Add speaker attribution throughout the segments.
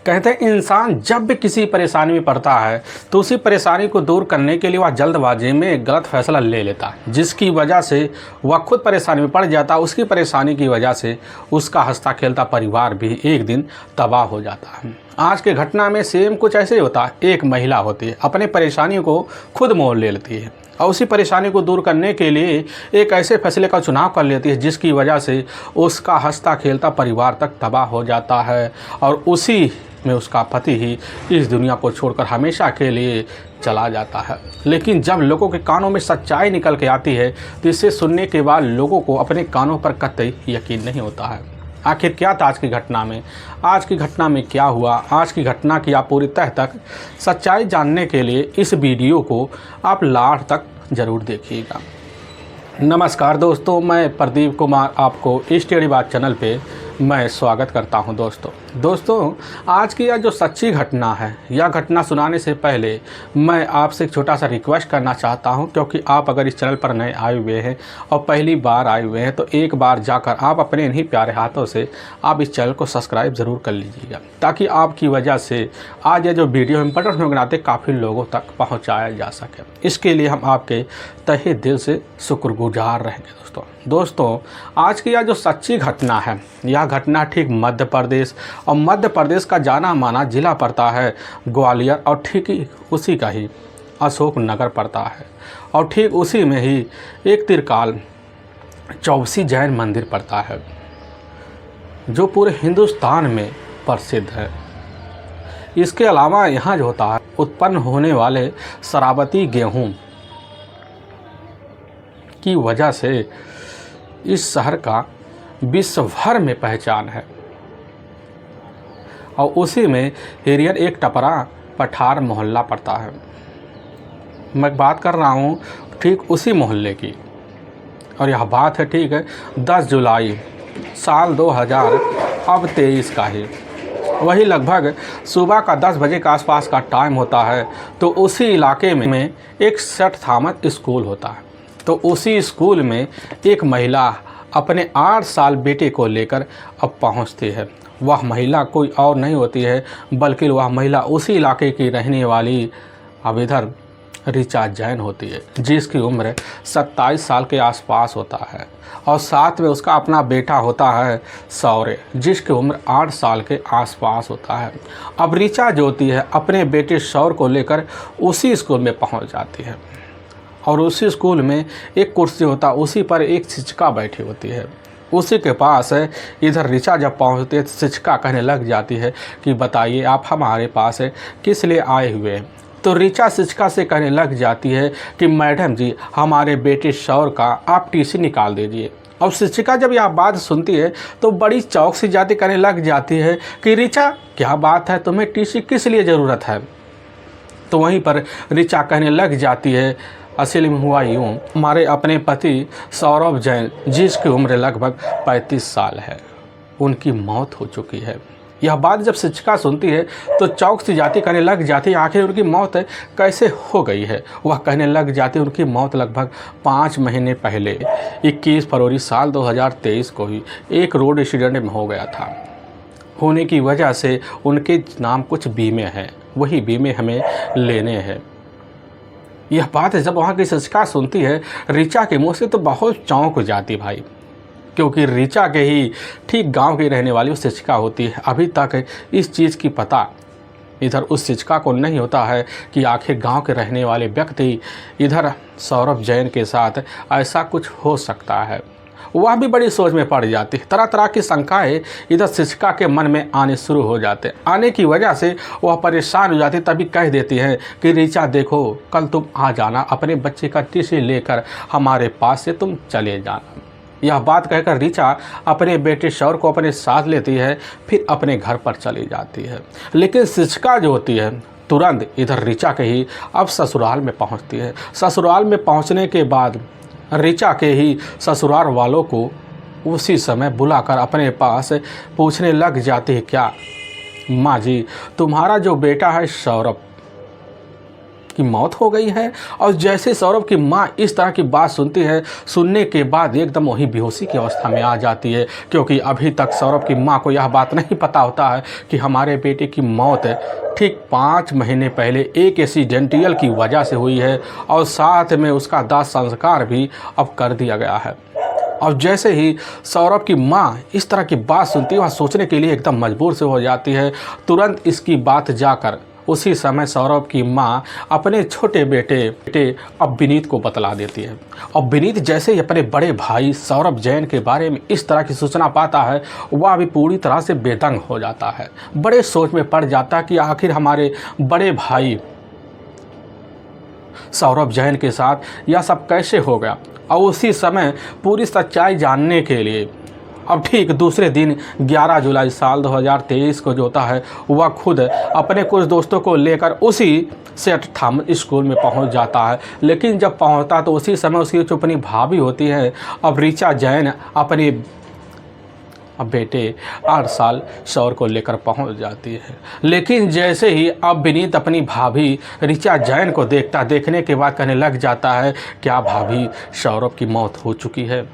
Speaker 1: कहते हैं इंसान जब भी किसी परेशानी में पड़ता है तो उसी परेशानी को दूर करने के लिए वह जल्दबाजी में एक गलत फैसला ले लेता है, जिसकी वजह से वह खुद परेशानी में पड़ जाता है। उसकी परेशानी की वजह से उसका हंसता खेलता परिवार भी एक दिन तबाह हो जाता है। आज के घटना में सेम कुछ ऐसे ही होता है। एक महिला होती है, अपने परेशानी को खुद मोल ले लेती है और उसी परेशानी को दूर करने के लिए एक ऐसे फैसले का चुनाव कर लेती है जिसकी वजह से उसका हंसता खेलता परिवार तक तबाह हो जाता है और उसी में उसका पति ही इस दुनिया को छोड़कर हमेशा के लिए चला जाता है। लेकिन जब लोगों के कानों में सच्चाई निकल के आती है तो इसे सुनने के बाद लोगों को अपने कानों पर कतई यकीन नहीं होता है। आखिर क्या था आज की घटना में? आज की घटना में क्या हुआ? आज की घटना की आप पूरी तह तक सच्चाई जानने के लिए इस वीडियो को आप लास्ट तक ज़रूर देखिएगा। नमस्कार दोस्तों, मैं प्रदीप कुमार आपको स्टडी बात चैनल पे मैं स्वागत करता हूं। दोस्तों आज की यह जो सच्ची घटना है, यह घटना सुनाने से पहले मैं आपसे एक छोटा सा रिक्वेस्ट करना चाहता हूं, क्योंकि आप अगर इस चैनल पर नए आए हुए हैं और पहली बार आए हुए हैं तो एक बार जाकर आप अपने इन्हीं प्यारे हाथों से आप इस चैनल को सब्सक्राइब ज़रूर कर लीजिएगा, ताकि आपकी वजह से आज ये जो वीडियो इम्पोर्टेंट होने के नाते काफ़ी लोगों तक पहुँचाया जा सके। इसके लिए हम आपके तहे दिल से शुक्रगुजार रहेंगे। दोस्तों आज की यह जो सच्ची घटना है, यह घटना ठीक मध्य प्रदेश और मध्य प्रदेश का जाना माना जिला पड़ता है ग्वालियर, और ठीक ही उसी का ही अशोक नगर पड़ता है, और ठीक उसी में ही एक त्रिकाल चौबसी जैन मंदिर पड़ता है जो पूरे हिंदुस्तान में प्रसिद्ध है। इसके अलावा यहाँ जो होता है उत्पन्न होने वाले शराबती गेहूँ की वजह से इस शहर का विश्व भर में पहचान है, और उसी में हिरियर एक टपरा पठार मोहल्ला पड़ता है। मैं बात कर रहा हूँ ठीक उसी मोहल्ले की, और यह बात है ठीक है 10 जुलाई साल 2023 का ही। वही लगभग सुबह का 10 बजे के आसपास का टाइम होता है। तो उसी इलाके में एक सेंट थॉमस स्कूल होता है। तो उसी स्कूल में एक महिला अपने 8 साल बेटे को लेकर अब पहुंचती है। वह महिला कोई और नहीं होती है बल्कि वह महिला उसी इलाके की रहने वाली अब इधर ऋचा जैन होती है, जिसकी उम्र 27 साल के आसपास होता है, और साथ में उसका अपना बेटा होता है सौर्य, जिसकी उम्र 8 साल के आसपास होता है। अब ऋचा जो होती है अपने बेटे सौर्य को लेकर उसी स्कूल में पहुंच जाती है, और उसी स्कूल में एक कुर्सी होता है, उसी पर एक शिक्षिका बैठी होती है। उसी के पास इधर ऋचा जब पहुंचती है तो शिक्षिका कहने लग जाती है कि बताइए आप हमारे पास किस लिए आए हुए हैं। तो ऋचा शिक्षिका से कहने लग जाती है कि मैडम जी हमारे बेटे सौर्य का आप टीसी निकाल दीजिए। और शिक्षिका जब यह बात सुनती है तो बड़ी चौक सी जाती कहने लग जाती है कि ऋचा क्या बात है, तुम्हें टीसी किस लिए ज़रूरत है? तो वहीं पर ऋचा कहने लग जाती है असल में हुआ यूँ, हमारे अपने पति सौरभ जैन जिसकी उम्र लगभग 35 साल है, उनकी मौत हो चुकी है। यह बात जब शिक्षिका सुनती है तो चौक सी जाती कहने लग जाती है आखिर उनकी मौत कैसे हो गई है। वह कहने लग जाती उनकी मौत लगभग 5 महीने पहले 21 फरवरी साल 2023 को ही एक रोड एक्सीडेंट में हो गया था। होने की वजह से उनके नाम कुछ बीमे हैं, वही बीमे हमें लेने हैं। यह बात है जब वहाँ की शिक्षिका सुनती है ऋचा के मुंह से तो बहुत चौंक जाती भाई, क्योंकि ऋचा के ही ठीक गांव की रहने वाली वो शिक्षिका होती है। अभी तक इस चीज़ की पता इधर उस शिक्षिका को नहीं होता है कि आखिर गांव के रहने वाले व्यक्ति इधर सौरभ जैन के साथ ऐसा कुछ हो सकता है। वह भी बड़ी सोच में पड़ जाती है। तरह तरह की शंकाएँ इधर शिक्षिका के मन में आने शुरू हो जाते। आने की वजह से वह परेशान हो जाती, तभी कह देती है कि ऋचा देखो कल तुम आ जाना, अपने बच्चे का टीसी लेकर हमारे पास से तुम चले जाना। यह बात कहकर ऋचा अपने बेटे सौर्य को अपने साथ लेती है, फिर अपने घर पर चली जाती है। लेकिन शिक्षिका जो होती है तुरंत इधर ऋचा के ही अब ससुराल में पहुँचती है। ससुराल में पहुँचने के बाद ऋचा के ही ससुराल वालों को उसी समय बुलाकर अपने पास पूछने लग जाती है क्या माँ जी तुम्हारा जो बेटा है सौरभ की मौत हो गई है। और जैसे सौरभ की माँ इस तरह की बात सुनती है, सुनने के बाद एकदम वही बेहोशी की अवस्था में आ जाती है, क्योंकि अभी तक सौरभ की माँ को यह बात नहीं पता होता है कि हमारे बेटे की मौत ठीक 5 महीने पहले एक एक्सीडेंटल की वजह से हुई है और साथ में उसका दाह संस्कार भी अब कर दिया गया है। और जैसे ही सौरभ की माँ इस तरह की बात सुनती है, वह सोचने के लिए एकदम मजबूर से हो जाती है। तुरंत इसकी बात जाकर उसी समय सौरभ की माँ अपने छोटे बेटे अब विनीत को बतला देती है। और विनीत जैसे ही अपने बड़े भाई सौरभ जैन के बारे में इस तरह की सूचना पाता है, वह भी पूरी तरह से बेदंग हो जाता है। बड़े सोच में पड़ जाता है कि आखिर हमारे बड़े भाई सौरभ जैन के साथ यह सब कैसे हो गया। और उसी समय पूरी सच्चाई जानने के लिए अब ठीक दूसरे दिन 11 जुलाई साल 2023 को जो होता है, वह खुद अपने कुछ दोस्तों को लेकर उसी सेठ थॉमस स्कूल में पहुंच जाता है। लेकिन जब पहुंचता तो उसी समय उसकी जो अपनी भाभी होती है, अब ऋचा जैन, अपने बेटे 8 साल शौर को लेकर पहुंच जाती है। लेकिन जैसे ही अब विनीत अपनी भाभी ऋचा जैन को देखने के बाद कहने लग जाता है, क्या भाभी सौरभ की मौत हो चुकी है।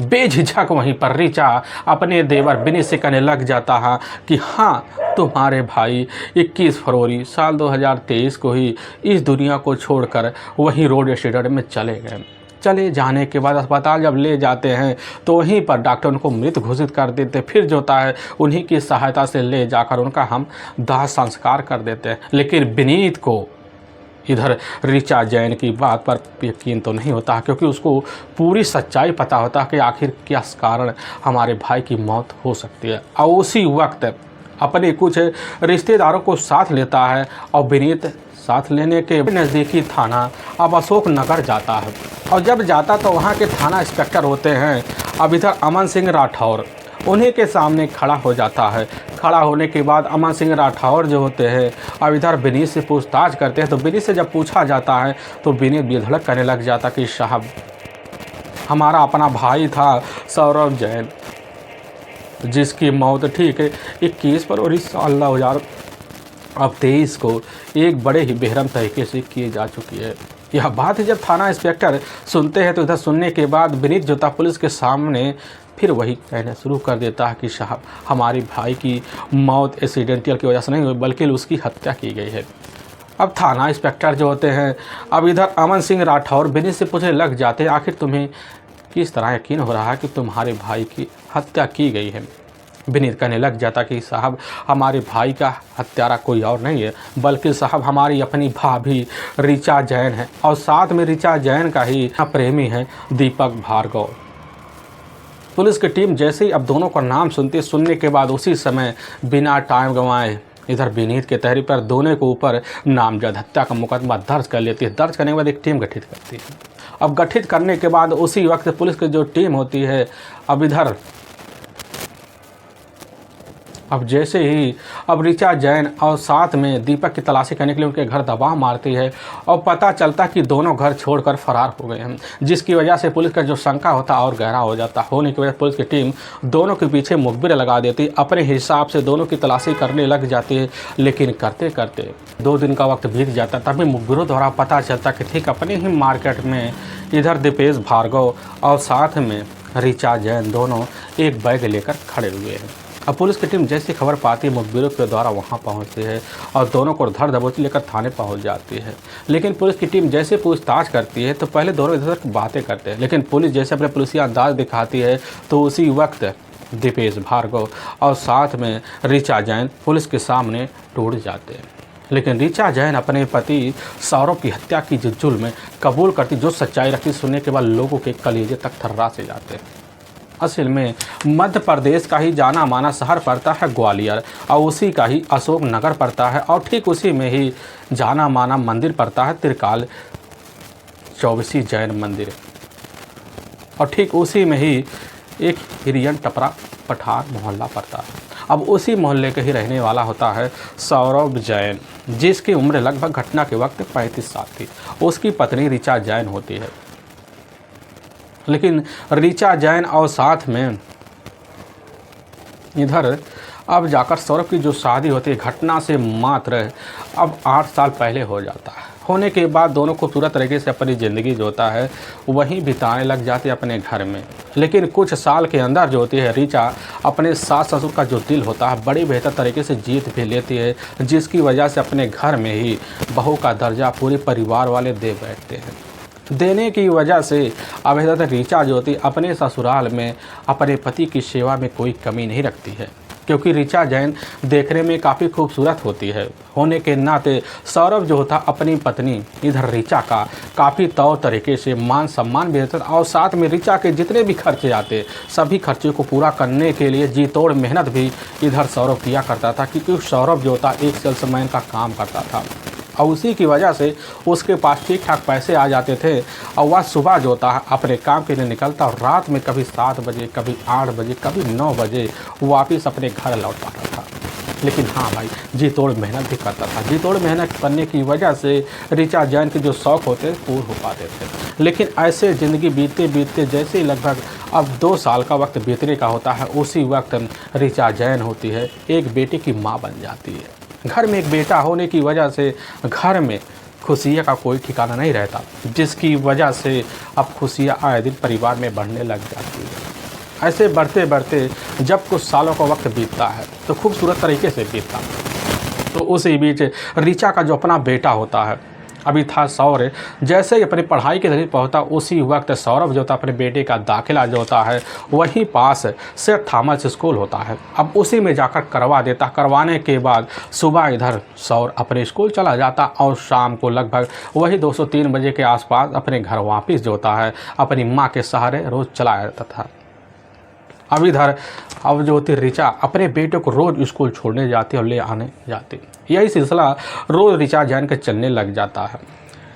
Speaker 1: बेझिझक वहीं पर ऋचा अपने देवर विनीत से कहने लग जाता है कि हाँ, तुम्हारे भाई 21 फरवरी साल 2023 को ही इस दुनिया को छोड़कर वहीं रोड एक्सीडेंट में चले गए। चले जाने के बाद अस्पताल जब ले जाते हैं तो वहीं पर डॉक्टर उनको मृत घोषित कर देते। फिर जो होता है, उन्हीं की सहायता से ले जाकर उनका हम दाह संस्कार कर देते हैं। लेकिन विनीत को इधर ऋचा जैन की बात पर यकीन तो नहीं होता, क्योंकि उसको पूरी सच्चाई पता होता है कि आखिर किस कारण हमारे भाई की मौत हो सकती है। और उसी वक्त अपने कुछ रिश्तेदारों को साथ लेता है और विनीत साथ लेने के नज़दीकी थाना अब अशोक नगर जाता है। और जब जाता तो वहाँ के थाना इंस्पेक्टर होते हैं अब इधर अमन सिंह राठौर, उन्हीं के सामने खड़ा हो जाता है। खड़ा होने के बाद अमन सिंह राठौर जो होते हैं अब इधर विनीत से पूछताछ करते हैं। तो विनीत से जब पूछा जाता है तो विनीत बेधड़क करने लग जाता कि साहब, हमारा अपना भाई था सौरभ जैन, जिसकी मौत ठीक 21 फरवरी साल 2023 को एक बड़े ही बेरहम तरीके से की जा चुकी है। यह बात जब थाना इंस्पेक्टर सुनते हैं तो इधर सुनने के बाद विनीत जो था पुलिस के सामने फिर वही कहना शुरू कर देता है कि साहब, हमारे भाई की मौत एक्सीडेंटल की वजह से नहीं हुई, बल्कि उसकी हत्या की गई है। अब थाना इंस्पेक्टर जो होते हैं अब इधर अमन सिंह राठौर विनीत से पूछने लग जाते हैं, आखिर तुम्हें किस तरह यकीन हो रहा है कि तुम्हारे भाई की हत्या की गई है। विनीत कहने लग जाता कि साहब, हमारे भाई का हत्यारा कोई और नहीं है, बल्कि साहब हमारी अपनी भाभी ऋचा जैन है, और साथ में ऋचा जैन का ही प्रेमी है दीपक भार्गव। पुलिस की टीम जैसे ही अब दोनों का नाम सुनने के बाद उसी समय बिना टाइम गंवाए इधर विनीत के तहरीर पर दोनों के ऊपर नामजद हत्या का मुकदमा दर्ज कर लेती है। दर्ज करने के बाद एक टीम गठित करती है। अब गठित करने के बाद उसी वक्त पुलिस की जो टीम होती है अब इधर अब जैसे ही अब ऋचा जैन और साथ में दीपक की तलाशी करने के लिए उनके घर दबाव मारती है और पता चलता कि दोनों घर छोड़कर फरार हो गए हैं, जिसकी वजह से पुलिस का जो शंका होता और गहरा हो जाता। होने की वजह से पुलिस की टीम दोनों के पीछे मुखबिर लगा देती, अपने हिसाब से दोनों की तलाशी करने लग जाती है। लेकिन करते करते 2 दिन का वक्त बीत जाता, तभी मुखबिरों द्वारा पता चलता कि ठीक अपने ही मार्केट में इधर दीपेश भार्गव और साथ में ऋचा जैन दोनों एक बैग लेकर खड़े हुए हैं। अब पुलिस की टीम जैसी खबर पाती है मुखबिरों के द्वारा वहां पहुंचती है और दोनों को धर दबोची लेकर थाने पहुंच जाती है। लेकिन पुलिस की टीम जैसे पूछताछ करती है तो पहले दोनों इधर बातें करते हैं, लेकिन पुलिस जैसे अपने पुलिसिया अंदाज दिखाती है तो उसी वक्त दीपेश भार्गव और साथ में ऋचा जैन पुलिस के सामने टूट जाते हैं। लेकिन ऋचा जैन अपने पति सौरभ की हत्या की जो जुल्म कबूल करती, जो सच्चाई रखती, सुनने के बाद लोगों के कलेजे तक थर्रा से जाते हैं। असल में मध्य प्रदेश का ही जाना माना शहर पड़ता है ग्वालियर, और उसी का ही अशोक नगर पड़ता है, और ठीक उसी में ही जाना माना मंदिर पड़ता है त्रिकाल चौबीसी जैन मंदिर, और ठीक उसी में ही एक हिरियन टपरा पठार मोहल्ला पड़ता है। अब उसी मोहल्ले के ही रहने वाला होता है सौरभ जैन, जिसकी उम्र लगभग घटना के वक्त 35 साल थी। उसकी पत्नी ऋचा जैन होती है। लेकिन ऋचा जैन और साथ में इधर अब जाकर सौरभ की जो शादी होती है घटना से मात्र अब 8 साल पहले हो जाता है। होने के बाद दोनों खूबसूरत तरीके से अपनी ज़िंदगी जो होता है वहीं बिताने लग जाते अपने घर में। लेकिन कुछ साल के अंदर जो होती है ऋचा अपने सास ससुर का जो दिल होता है बड़ी बेहतर तरीके से जीत भी लेती है, जिसकी वजह से अपने घर में ही बहू का दर्जा पूरे परिवार वाले दे बैठते हैं। देने की वजह से अब ऋचा जो होती है अपने ससुराल में अपने पति की सेवा में कोई कमी नहीं रखती है, क्योंकि ऋचा जैन देखने में काफ़ी खूबसूरत होती है। होने के नाते सौरभ जो होता अपनी पत्नी इधर ऋचा का काफ़ी तौर तरीके से मान सम्मान भी देता और साथ में ऋचा के जितने भी खर्चे आते सभी खर्चे को पूरा करने के लिए जी तोड़ मेहनत भी इधर सौरभ किया करता था, क्योंकि सौरभ जो होता एक सेल्समैन का काम करता था और उसी की वजह से उसके पास ठीक ठाक पैसे आ जाते थे और वह सुबह जो होता है अपने काम के लिए निकलता और रात में कभी 7 बजे, कभी 8 बजे, कभी 9 बजे वापस अपने घर लौट पाता था। लेकिन हाँ भाई, जी तोड़ मेहनत भी करता था। जी तोड़ मेहनत करने की वजह से ऋचा जैन के जो शौक़ होते पूरे हो पाते थे। लेकिन ऐसे ज़िंदगी बीतते बीतते जैसे ही लगभग अब 2 साल का वक्त बीतने का होता है, उसी वक्त ऋचा जैन होती है एक बेटे की माँ बन जाती है। घर में एक बेटा होने की वजह से घर में खुशियाँ का कोई ठिकाना नहीं रहता, जिसकी वजह से अब खुशियाँ आए दिन परिवार में बढ़ने लग जाती है। ऐसे बढ़ते बढ़ते जब कुछ सालों का वक्त बीतता है तो खूबसूरत तरीके से बीतता है, तो उसी बीच ऋचा का जो अपना बेटा होता है अभी था सौर्य, जैसे ही अपनी पढ़ाई के जरिए पहुँचता उसी वक्त सौरभ जो होता अपने बेटे का दाखिला जो होता है वहीं पास सेंट थॉमस स्कूल होता है, अब उसी में जाकर करवा देता। करवाने के बाद सुबह इधर सौर अपने स्कूल चला जाता और शाम को लगभग वही 203 बजे के आसपास अपने घर वापस जो होता है अपनी माँ के सहारे रोज़ चला जाता था। अब इधर अब जो होती ऋचा अपने बेटे को रोज़ स्कूल छोड़ने जाती और ले आने जाती। यही सिलसिला रोज़ ऋचा जैन के चलने लग जाता है।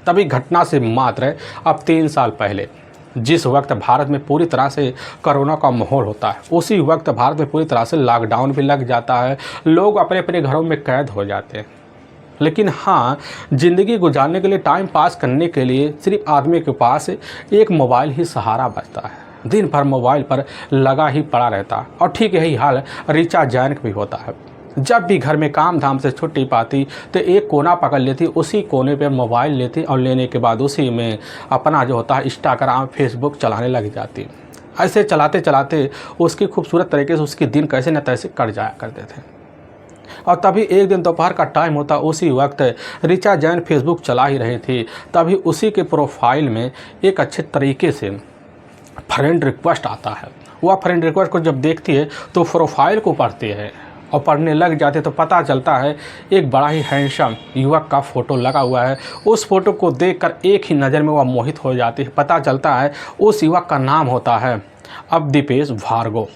Speaker 1: तभी घटना से मात्र अब 3 साल पहले जिस वक्त भारत में पूरी तरह से कोरोना का माहौल होता है, उसी वक्त भारत में पूरी तरह से लॉकडाउन भी लग जाता है। लोग अपने अपने घरों में कैद हो जाते हैं। लेकिन हाँ, ज़िंदगी गुजारने के लिए, टाइम पास करने के लिए सिर्फ आदमी के पास एक मोबाइल ही सहारा बचता है। दिन भर मोबाइल पर लगा ही पड़ा रहता है और ठीक यही हाल ऋचा जैन का भी होता है। जब भी घर में काम धाम से छुट्टी पाती तो एक कोना पकड़ लेती, उसी कोने पर मोबाइल लेती और लेने के बाद उसी में अपना जो होता है इंस्टाग्राम, फेसबुक चलाने लग जाती। ऐसे चलाते चलाते उसकी खूबसूरत तरीके से उसके दिन कैसे न तैसे कट जाया करते थे। और तभी एक दिन दोपहर का टाइम होता, उसी वक्त ऋचा जैन फेसबुक चला ही रही थी। तभी उसी के प्रोफाइल में एक अच्छे तरीके से फ्रेंड रिक्वेस्ट आता है। वह फ्रेंड रिक्वेस्ट को जब देखती है तो प्रोफाइल को पढ़ती है और पढ़ने लग जाते तो पता चलता है एक बड़ा ही हैंडसम युवक का फ़ोटो लगा हुआ है। उस फोटो को देखकर एक ही नज़र में वह मोहित हो जाती है। पता चलता है उस युवक का नाम होता है अब दीपेश भार्गव,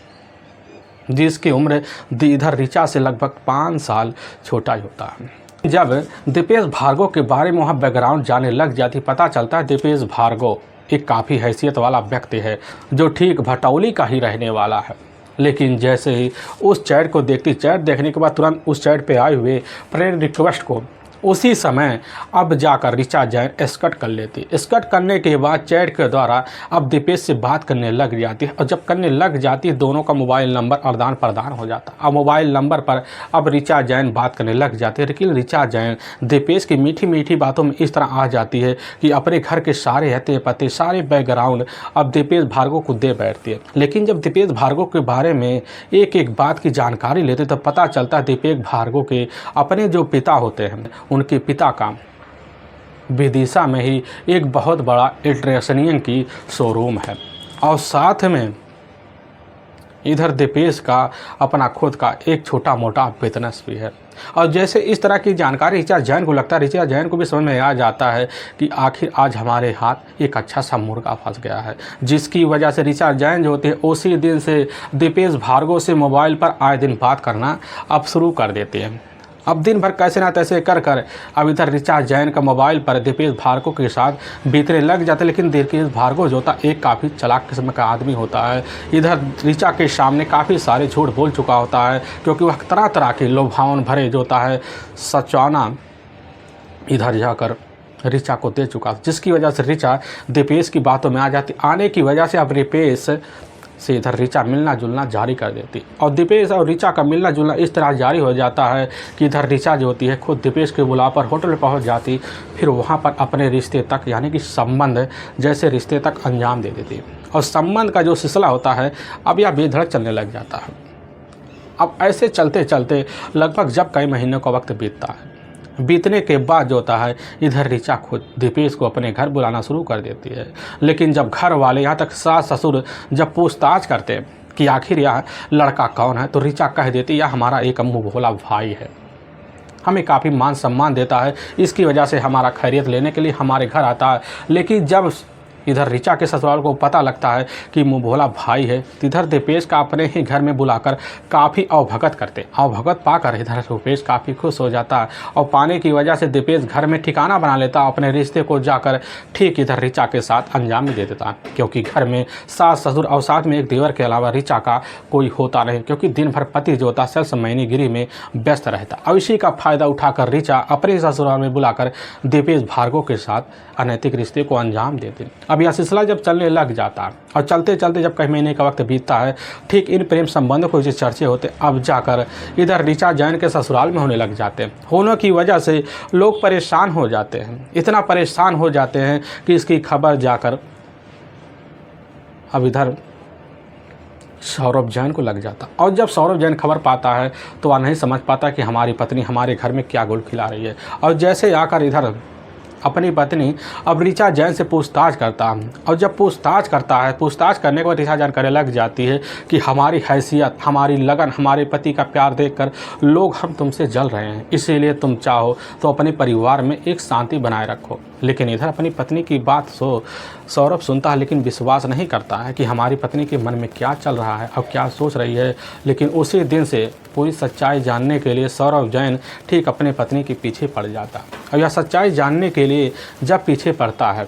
Speaker 1: जिसकी उम्र इधर ऋचा से लगभग 5 साल छोटा ही होता है। जब दीपेश भार्गव के बारे में वहाँ बैकग्राउंड जाने लग जाती, पता चलता है दीपेश भार्गव एक काफ़ी हैसियत वाला व्यक्ति है जो ठीक भटौली का ही रहने वाला है। लेकिन जैसे ही उस चैट को देखती, चैट देखने के बाद तुरंत उस चैट पे आए हुए फ्रेंड रिक्वेस्ट को उसी समय अब जाकर ऋचा जैन स्कट कर लेती। स्कट करने के बाद चैट के द्वारा अब दीपेश से बात करने लग जाती है और जब करने लग जाती है दोनों का मोबाइल नंबर आदान प्रदान हो जाता है। अब मोबाइल नंबर पर अब ऋचा जैन बात करने लग जाती है। लेकिन ऋचा जैन दीपेश की मीठी मीठी बातों में इस तरह आ जाती है कि अपने घर के सारे हते पते, सारे बैकग्राउंड अब दीपेश भार्गव को दे बैठती है। लेकिन जब दीपेश भार्गव के बारे में एक एक बात की जानकारी लेते तो पता चलता है दीपेश भार्गव के अपने जो पिता होते हैं उनके पिता का विदिशा में ही एक बहुत बड़ा इलेक्ट्रिशियन की शोरूम है और साथ में इधर दीपेश का अपना खुद का एक छोटा मोटा बिजनेस भी है। और जैसे इस तरह की जानकारी ऋचा जैन को लगता है, ऋचा जैन को भी समझ में आ जाता है कि आखिर आज हमारे हाथ एक अच्छा सा मुर्गा फंस गया है, जिसकी वजह से ऋचा जैन जो होती है उसी दिन से दीपेश भार्गव से मोबाइल पर आए दिन बात करना अब शुरू कर देते हैं। अब दिन भर कैसे ना तैसे कर कर अब इधर ऋचा जैन का मोबाइल पर दीपेश भार्गव के साथ बीतने लग जाते। लेकिन दीपेश भार्गव जो होता एक काफ़ी चालाक किस्म का आदमी होता है। इधर ऋचा के सामने काफ़ी सारे झूठ बोल चुका होता है, क्योंकि वह तरह तरह के लुभावन भरे जो होता है सचाना इधर जाकर ऋचा को दे चुका, जिसकी वजह से ऋचा दीपेश की बातों में आ जाती। आने की वजह से अब दीपेश से इधर ऋचा मिलना जुलना जारी कर देती और दीपेश और ऋचा का मिलना जुलना इस तरह जारी हो जाता है कि इधर ऋचा जो होती है खुद दीपेश के बुलाव पर होटल में पहुंच जाती, फिर वहां पर अपने रिश्ते तक यानी कि संबंध जैसे रिश्ते तक अंजाम दे देती और संबंध का जो सिलसिला होता है अब यह बेधड़क चलने लग जाता है। अब ऐसे चलते चलते लगभग जब कई महीनों का वक्त बीतता है, बीतने के बाद जो होता है इधर ऋचा खुद दीपेश को अपने घर बुलाना शुरू कर देती है। लेकिन जब घर वाले यहाँ तक सास ससुर जब पूछताछ करते हैं कि आखिर यह लड़का कौन है, तो ऋचा कह देती यह हमारा एक मुँह भोला भाई है, हमें काफ़ी मान सम्मान देता है, इसकी वजह से हमारा खैरियत लेने के लिए हमारे घर आता है। लेकिन जब इधर ऋचा के ससुराल को पता लगता है कि मुँह भोला भाई है, तो इधर दीपेश का अपने ही घर में बुलाकर काफ़ी अवभगत करते। अवभगत पाकर इधर दीपेश काफ़ी खुश हो जाता है और पाने की वजह से दीपेश घर में ठिकाना बना लेता, अपने रिश्ते को जाकर ठीक इधर ऋचा के साथ अंजाम दे देता, क्योंकि घर में सास ससुर और साथ में एक देवर के अलावा ऋचा का कोई होता नहीं, क्योंकि दिन भर पति जो होता सेल्स मैनेगिरी में व्यस्त रहता। और इसी का फायदा उठाकर ऋचा अपने ससुराल में बुलाकर दीपेश भार्गव के साथ अनैतिक रिश्ते को अंजाम देते। अब यह सिलसिला जब चलने लग जाता है और चलते चलते जब कई महीने का वक्त बीतता है, ठीक इन प्रेम संबंधों को जो चर्चे होते अब जाकर इधर ऋचा जैन के ससुराल में होने लग जाते हैं। होने की वजह से लोग परेशान हो जाते हैं, इतना परेशान हो जाते हैं कि इसकी खबर जाकर अब इधर सौरभ जैन को लग जाता। और जब सौरभ जैन खबर पाता है तो वह नहीं समझ पाता कि हमारी पत्नी हमारे घर में क्या गुल खिला रही है। और जैसे आकर इधर अपनी पत्नी अब ऋचा जैन से पूछताछ करता है और जब पूछताछ करता है, पूछताछ करने के बाद ऋचा जैन करने लग जाती है कि हमारी हैसियत, हमारी लगन, हमारे पति का प्यार देखकर लोग हम तुमसे जल रहे हैं, इसीलिए तुम चाहो तो अपने परिवार में एक शांति बनाए रखो। लेकिन इधर अपनी पत्नी की बात सौरभ सुनता है, लेकिन विश्वास नहीं करता है कि हमारी पत्नी के मन में क्या चल रहा है और क्या सोच रही है। लेकिन उसी दिन से पूरी सच्चाई जानने के लिए सौरभ जैन ठीक अपने पत्नी के पीछे पड़ जाता और यह सच्चाई जानने के लिए जब पीछे पड़ता है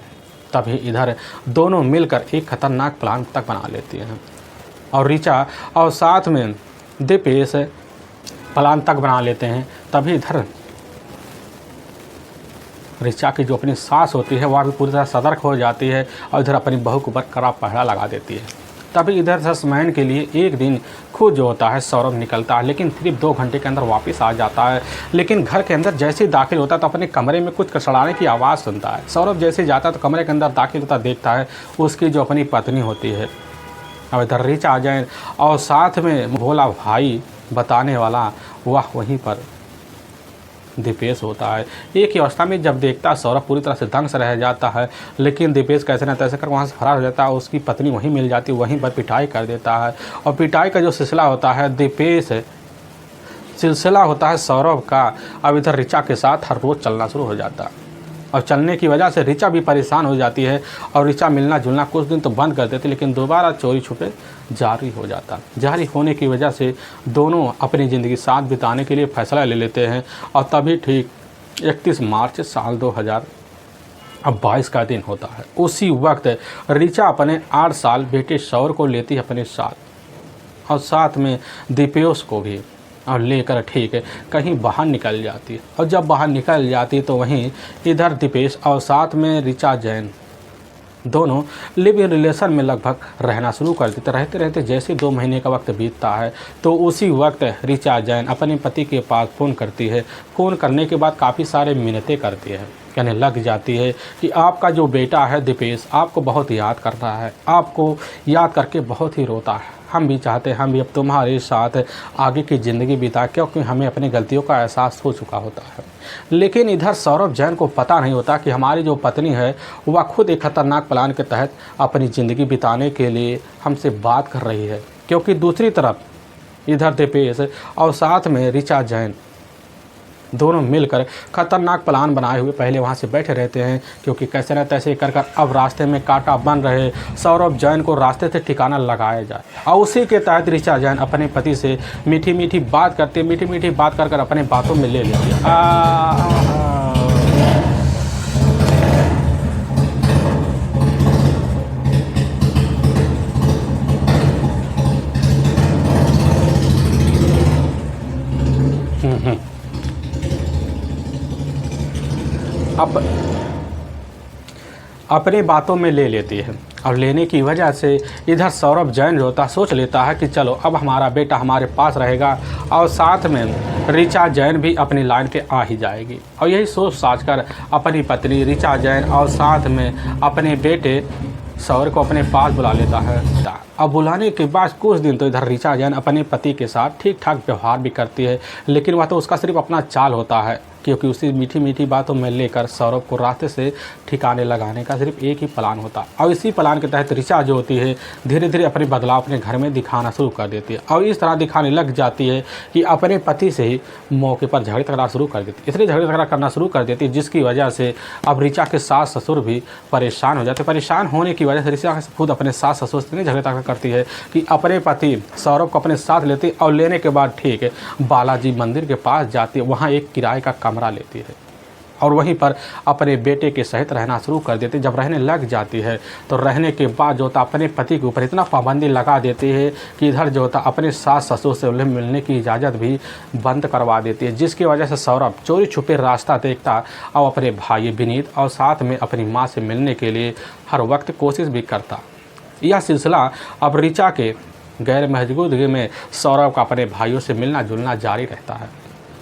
Speaker 1: तभी इधर दोनों मिलकर एक खतरनाक प्लान तक बना लेती हैं और ऋचा और साथ में दीपेश प्लान तक बना लेते हैं। तभी इधर ऋचा की जो अपनी सास होती है वह भी पूरी तरह सतर्क हो जाती है और इधर अपनी बहू के ऊपर कड़ा पहरा लगा देती है। तभी इधर ससमैन के लिए एक दिन खुद जो होता है सौरभ निकलता है, लेकिन सिर्फ 2 घंटे के अंदर वापस आ जाता है। लेकिन घर के अंदर जैसे ही दाखिल होता है तो अपने कमरे में कुछ कसड़ाने की आवाज़ सुनता है। सौरभ जैसे जाता है तो कमरे के अंदर दाखिल होता देखता है उसकी जो अपनी पत्नी होती है अब इधर ऋचा जैन और साथ में भोला भाई बताने वाला वह वहीं पर दीपेश होता है। एक ही अवस्था में जब देखता है सौरभ पूरी तरह से दंग से रह जाता है, लेकिन दीपेश कैसे न तैसे कर वहाँ से फरार हो जाता है। उसकी पत्नी वहीं मिल जाती है, वहीं पर पिटाई कर देता है और पिटाई का जो सिलसिला होता है दीपेश सिलसिला होता है सौरभ का अब इधर ऋचा के साथ हर रोज़ चलना शुरू हो जाता है और चलने की वजह से ऋचा भी परेशान हो जाती है और ऋचा मिलना जुलना कुछ दिन तो बंद कर देती, लेकिन दोबारा चोरी छुपे जारी हो जाता। जारी होने की वजह से दोनों अपनी ज़िंदगी साथ बिताने के लिए फैसला ले लेते हैं और तभी ठीक 31 मार्च साल 2022 का दिन होता है। उसी वक्त ऋचा अपने 8 साल बेटे सौर को लेती है अपने साथ और साथ में दीपेश को भी और लेकर ठीक है कहीं बाहर निकल जाती है। और जब बाहर निकल जाती है तो वहीं इधर दीपेश और साथ में ऋचा जैन दोनों लिव इन रिलेशन में लगभग रहना शुरू कर देते। रहते रहते जैसे 2 महीने का वक्त बीतता है तो उसी वक्त ऋचा जैन अपने पति के पास फ़ोन करती है। फ़ोन करने के बाद काफ़ी सारे मिन्नतें करती है, कहने लग जाती है कि आपका जो बेटा है दीपेश आपको बहुत याद कर रहा है, आपको याद करके बहुत ही रोता है। हम भी चाहते हैं हम भी अब तुम्हारे साथ आगे की ज़िंदगी बिता, क्योंकि हमें अपनी गलतियों का एहसास हो चुका होता है। लेकिन इधर सौरभ जैन को पता नहीं होता कि हमारी जो पत्नी है वह खुद एक खतरनाक प्लान के तहत अपनी ज़िंदगी बिताने के लिए हमसे बात कर रही है, क्योंकि दूसरी तरफ इधर दीपेश और साथ में ऋचा जैन दोनों मिलकर खतरनाक प्लान बनाए हुए पहले वहां से बैठे रहते हैं, क्योंकि कैसे न तैसे कर अब रास्ते में कांटा बन रहे सौरभ जैन को रास्ते से ठिकाना लगाया जाए। और उसी के तहत ऋचा जैन अपने पति से मीठी मीठी बात करते, मीठी मीठी बात कर अपने बातों में ले लेती है। अपनी बातों में ले लेती है और लेने की वजह से इधर सौरभ जैन जो होता सोच लेता है कि चलो अब हमारा बेटा हमारे पास रहेगा और साथ में ऋचा जैन भी अपनी लाइन पे आ ही जाएगी। और यही सोच साझ कर अपनी पत्नी ऋचा जैन और साथ में अपने बेटे सौरभ को अपने पास बुला लेता है। अब बुलाने के बाद कुछ दिन तो इधर ऋचा जैन अपने पति के साथ ठीक ठाक व्यवहार भी करती है, लेकिन वह तो उसका सिर्फ अपना चाल होता है, क्योंकि उसी मीठी मीठी बातों में लेकर सौरभ को रास्ते से ठिकाने लगाने का सिर्फ एक ही प्लान होता है। और इसी प्लान के तहत ऋचा जो होती है धीरे धीरे अपने बदलाव अपने घर में दिखाना शुरू कर देती है और इस तरह दिखाने लग जाती है कि अपने पति से ही मौके पर झगड़े तगड़ा शुरू कर देती है। इसलिए झगड़े तगड़ा करना शुरू कर देती है जिसकी वजह से अब ऋचा के सास ससुर भी परेशान हो जाते। परेशान होने की वजह से ऋचा खुद अपने सास ससुर से झगड़े तगड़ा करती है कि अपने पति सौरभ को अपने साथ लेती और लेने के बाद ठीक है बालाजी मंदिर के पास जाती है, वहाँ एक किराए का कमरा लेती है और वहीं पर अपने बेटे के सहित रहना शुरू कर देती है। जब रहने लग जाती है तो रहने के बाद जो होता अपने पति के ऊपर इतना पाबंदी लगा देती है कि इधर जो होता अपने सास ससुर से उन्हें मिलने की इजाज़त भी बंद करवा देती है, जिसकी वजह से सौरभ चोरी छुपे रास्ता देखता और अपने भाई विनीत और साथ में अपनी माँ से मिलने के लिए हर वक्त कोशिश भी करता। यह सिलसिला अब ऋचा के गैर मौजूदगी में सौरभ का अपने भाइयों से मिलना जुलना जारी रहता है।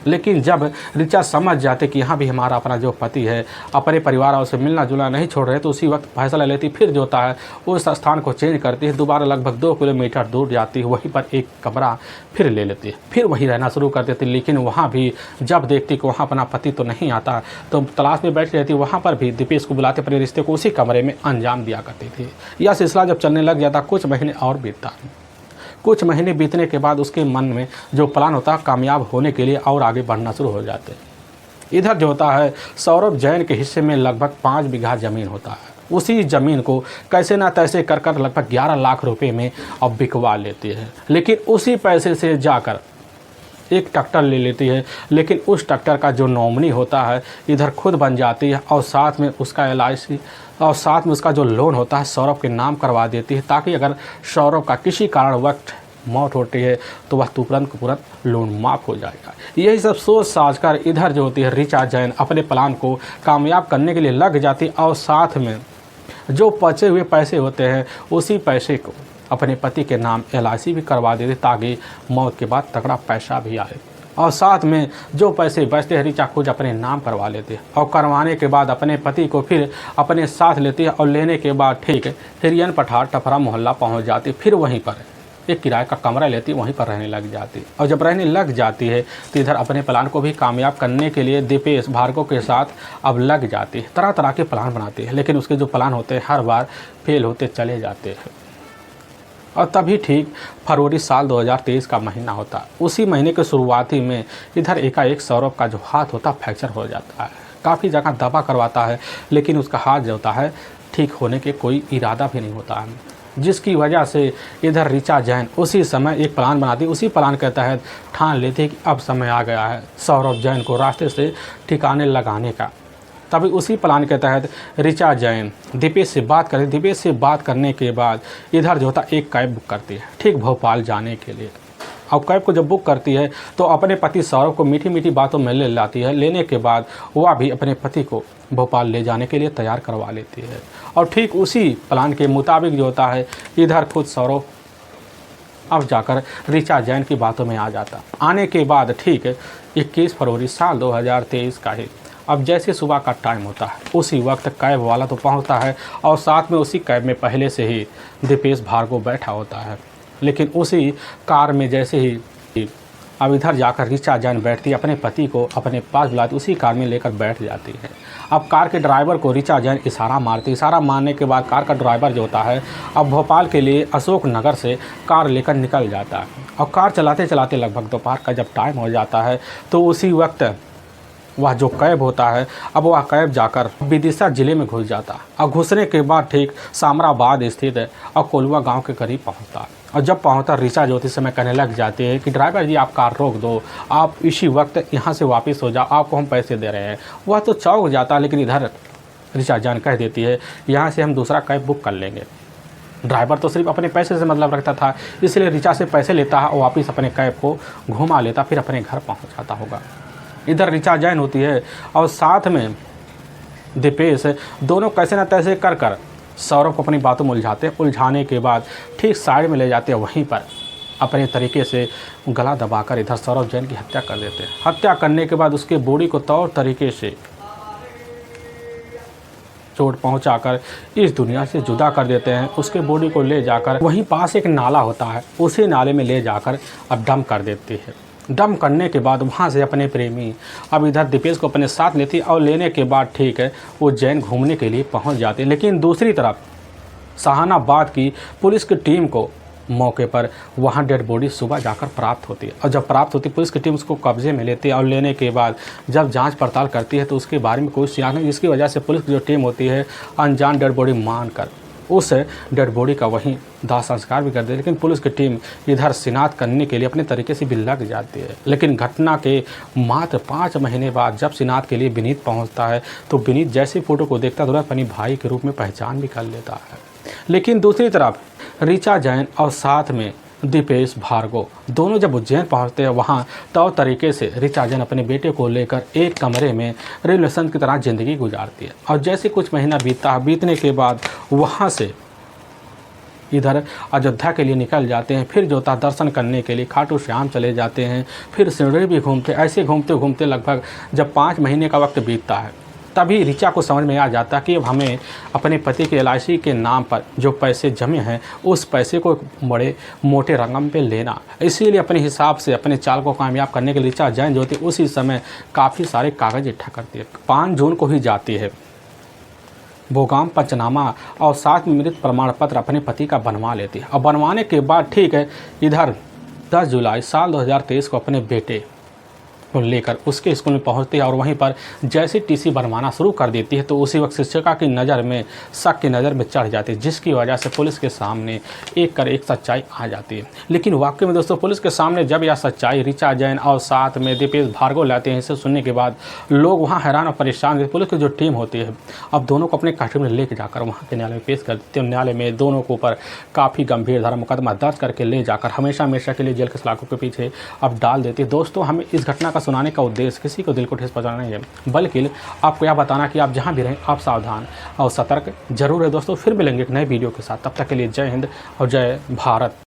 Speaker 1: लेकिन जब ऋचा समझ जाते कि यहाँ भी हमारा अपना जो पति है अपने परिवार और से मिलना जुलना नहीं छोड़ रहे, तो उसी वक्त फैसला लेती, फिर जो होता है उस स्थान को चेंज करती है, दोबारा लगभग 2 किलोमीटर दूर जाती है, वहीं पर एक कमरा फिर ले लेती है, फिर वहीं रहना शुरू कर देती। लेकिन वहाँ भी जब देखती कि वहाँ अपना पति तो नहीं आता तो तलाश में बैठ रहती, वहाँ पर भी दीपेश को बुलाते अपने रिश्ते को उसी कमरे में अंजाम दिया करती थी। यह सिलसिला जब चलने लग जाता कुछ महीने और बीतता। कुछ महीने बीतने के बाद उसके मन में जो प्लान होता है कामयाब होने के लिए और आगे बढ़ना शुरू हो जाते हैं। इधर जो होता है सौरभ जैन के हिस्से में लगभग 5 बीघा ज़मीन होता है। उसी ज़मीन को कैसे ना तैसे कर कर लगभग 11 लाख रुपए में अब बिकवा लेती है। लेकिन उसी पैसे से जाकर एक ट्रैक्टर ले लेती है, लेकिन उस ट्रैक्टर का जो नॉमिनी होता है इधर खुद बन जाती है और साथ में उसका LIC और साथ में उसका जो लोन होता है सौरभ के नाम करवा देती है, ताकि अगर सौरभ का किसी कारण वक्त मौत होती है तो वह तुरंत लोन माफ़ हो जाएगा। यही सब सोच साझ कर इधर जो होती है ऋचा जैन अपने प्लान को कामयाब करने के लिए लग जाती है और साथ में जो बचे हुए पैसे होते हैं उसी पैसे को अपने पति के नाम LIC भी करवा देते, ताकि मौत के बाद तगड़ा पैसा भी आए। और साथ में जो पैसे बचते हैं ऋचा खुद अपने नाम करवा लेते हैं और करवाने के बाद अपने पति को फिर अपने साथ लेती है और लेने के बाद ठीक हिरियन पठार टपरा मोहल्ला पहुंच जाती, फिर वहीं पर एक किराए का कमरा लेती, वहीं पर रहने लग जाती। और जब रहने लग जाती है तो इधर अपने प्लान को भी कामयाब करने के लिए दीपेश भार्गव के साथ अब लग जाती है। तरह तरह के प्लान बनाती है, लेकिन उसके जो प्लान होते हैं हर बार फेल होते चले जाते हैं। और तभी ठीक फरवरी साल 2023 का महीना होता। उसी महीने के शुरुआती में इधर एकाएक सौरभ का जो हाथ होता फ्रैक्चर हो जाता है। काफ़ी जगह दवा करवाता है, लेकिन उसका हाथ जो होता है ठीक होने के कोई इरादा भी नहीं होता है, जिसकी वजह से इधर ऋचा जैन उसी समय एक प्लान बनाती। उसी प्लान के तहत ठान लेती कि अब समय आ गया है सौरभ जैन को रास्ते से ठिकाने लगाने का। तभी उसी प्लान के तहत ऋचा जैन दीपेश से बात करती। दीपेश से बात करने के बाद इधर जो होता एक कैब बुक करती है ठीक भोपाल जाने के लिए। और कैब को जब बुक करती है तो अपने पति सौरभ को मीठी मीठी बातों में ले लाती है। लेने के बाद वह भी अपने पति को भोपाल ले जाने के लिए तैयार करवा लेती है। और ठीक उसी प्लान के मुताबिक जो होता है इधर खुद सौरभ अब जाकर ऋचा जैन की बातों में आ जाता। आने के बाद ठीक 21 फरवरी साल 2023 का ही अब जैसे सुबह का टाइम होता है उसी वक्त कैब वाला तो पहुंचता है और साथ में उसी कैब में पहले से ही दीपेश भार्गव बैठा होता है। लेकिन उसी कार में जैसे ही अब इधर जाकर ऋचा जैन बैठती है, अपने पति को अपने पास बुलाती, उसी कार में लेकर बैठ जाती है। अब कार के ड्राइवर को ऋचा जैन इशारा मारती। इशारा मारने के बाद कार का ड्राइवर जो होता है अब भोपाल के लिए अशोक नगर से कार लेकर निकल जाता है। और कार चलाते चलाते लगभग दोपहर का जब टाइम हो जाता है तो उसी वक्त वह जो कैब होता है अब वह कैब जाकर विदिशा जिले में घुस जाता और घुसने के बाद ठीक सामराबाद स्थित और कोलवा गांव के करीब पहुंचता। और जब पहुंचता ऋचा ज्योति समय कहने लग जाती है कि ड्राइवर जी आप कार रोक दो, आप इसी वक्त यहाँ से वापस हो जाओ, आपको हम पैसे दे रहे हैं। वह तो चौंक जाता, लेकिन इधर ऋचा जैन कह देती है यहाँ से हम दूसरा कैब बुक कर लेंगे। ड्राइवर तो सिर्फ अपने पैसे से मतलब रखता था, इसलिए ऋचा से पैसे लेता है और वापस अपने कैब को घुमा लेता, फिर अपने घर पहुँच जाता होगा। इधर ऋचा जैन होती है और साथ में दीपेश दोनों कैसे न तैसे कर सौरभ को अपनी बातों में उलझाते हैं। उलझाने के बाद ठीक साइड में ले जाते हैं, वहीं पर अपने तरीके से गला दबाकर इधर सौरभ जैन की हत्या कर देते हैं। हत्या करने के बाद उसके बॉडी को तौर तरीके से चोट पहुंचाकर इस दुनिया से जुदा कर देते हैं। उसके बॉडी को ले जाकर वहीं पास एक नाला होता है, उसी नाले में ले जाकर अब डंप कर देती है। डंप करने के बाद वहाँ से अपने प्रेमी अब इधर दीपेश को अपने साथ लेती और लेने के बाद ठीक है वो उज्जैन घूमने के लिए पहुँच जाते हैं। लेकिन दूसरी तरफ सहानाबाद की पुलिस की टीम को मौके पर वहाँ डेड बॉडी सुबह जाकर प्राप्त होती है, और जब प्राप्त होती है पुलिस की टीम उसको कब्जे में लेती है और लेने के बाद जब जांच पड़ताल करती है तो उसके बारे में कोई सियान नहीं, जिसकी वजह से पुलिस की जो टीम होती है अनजान डेड बॉडी मानकर उस डेड बॉडी का वहीं दाह संस्कार भी कर देती है। लेकिन पुलिस की टीम इधर शिनाख्त करने के लिए अपने तरीके से भी लग जाती है। लेकिन घटना के मात्र 5 महीने बाद जब शिनाख्त के लिए विनीत पहुंचता है तो विनीत जैसी फ़ोटो को देखता है तुरंत अपनी भाई के रूप में पहचान भी कर लेता है। लेकिन दूसरी तरफ ऋचा जैन और साथ में दीपेश भार्गव दोनों जब उज्जैन पहुंचते हैं वहां तो तरीके से ऋचा जैन अपने बेटे को लेकर एक कमरे में रिलेशन की तरह ज़िंदगी गुजारती है। और जैसे कुछ महीना बीतने के बाद वहां से इधर अयोध्या के लिए निकल जाते हैं। फिर जोता दर्शन करने के लिए खाटू श्याम चले जाते हैं, फिर सिरडी भी घूमते। ऐसे घूमते घूमते लगभग जब 5 महीने का वक्त बीतता है तभी ऋचा को समझ में आ जाता है कि अब हमें अपने पति के LIC के नाम पर जो पैसे जमे हैं उस पैसे को बड़े मोटे रकम पे लेना। इसीलिए अपने हिसाब से अपने चाल को कामयाब करने के लिए ऋचा जैन जो थी उसी समय काफ़ी सारे कागज़ इकट्ठा करती है। 5 जून को ही जाती है भोगाम पंचनामा और साथ में मृत प्रमाण पत्र अपने पति का बनवा लेती है। और बनवाने के बाद ठीक है इधर 10 जुलाई साल 2023 को अपने बेटे को लेकर उसके स्कूल में पहुंचती है और वहीं पर जैसे TC बनवाना शुरू कर देती है तो उसी वक्त शिक्षिका की नज़र में शक की नज़र में चढ़ जाती है, जिसकी वजह से पुलिस के सामने एक सच्चाई आ जाती है। लेकिन वाकई में दोस्तों पुलिस के सामने जब यह सच्चाई ऋचा जैन और साथ में दीपेश भार्गव लाते हैं, इसे सुनने के बाद लोग वहाँ हैरान और परेशान। पुलिस की जो टीम होती है अब दोनों को अपने कस्टडी में लेकर जाकर वहाँ के न्यायालय में पेश कर देते हैं। न्यायालय में दोनों के ऊपर काफ़ी गंभीर धारा मुकदमा दर्ज करके ले जाकर हमेशा के लिए जेल के सलाखों के पीछे अब डाल देती है। दोस्तों हमें इस घटना का सुनाने का उद्देश्य किसी को दिल को ठेस पहुंचाना नहीं है, बल्कि आपको यह बताना कि आप जहां भी रहें आप सावधान और सतर्क जरूर है। दोस्तों फिर मिलेंगे एक नए वीडियो के साथ, तब तक के लिए जय हिंद और जय भारत।